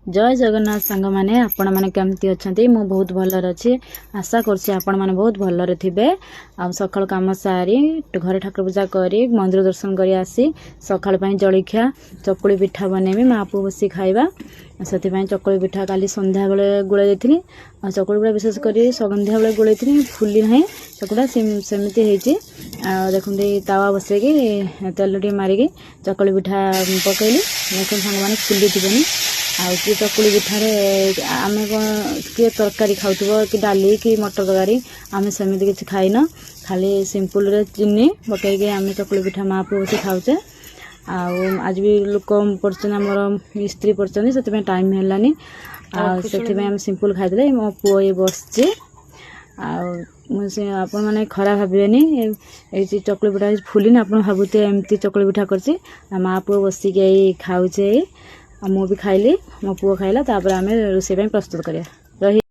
जय जगन्नाथ सांग मैंने आपण मैंने केमती अच्छा मु बहुत भलर अच्छी आशा कर बहुत भलरे थे आ सका कम सारी घर ठाकुर पूजा करी मंदिर दर्शन कर आसी सका जलखिया चकुली पिठा बनैबी माँ पु बसी खाइबा से चकुली पिठा काली संध्या बेले गोलाई थी आ चकुली पिठा विशेष कर संध्या बेले गोलाई थी फुली ना चकुड़ा सेमती देखते तावा बसैकी तेल टे मारिकी चकुली पिठा पकईली देखते सांग मैंने फुली थी आउ कि चकुली पिठारे आम कौन किए तरकारी खाऊ कि डाली कि मटर तरकारी आम सेमती किसी खाइन खाली सिंपल रे चीनी पकईके आम चकुली पिठा माँ पु बस खाऊचे आज भी लोक पड़े आमर स्त्री पड़े से टाइम है आम सिंपल खाई मो पुओ ये बस आपण मैंने खरा भावेनि ये चकुली पिठा फुली आप भावुते एमती चकुली पिठा कर माँ पुओ बसिक खाऊचे मु भी खाइली मो पुओ खाइला आम रोषे प्रस्तुत करिया।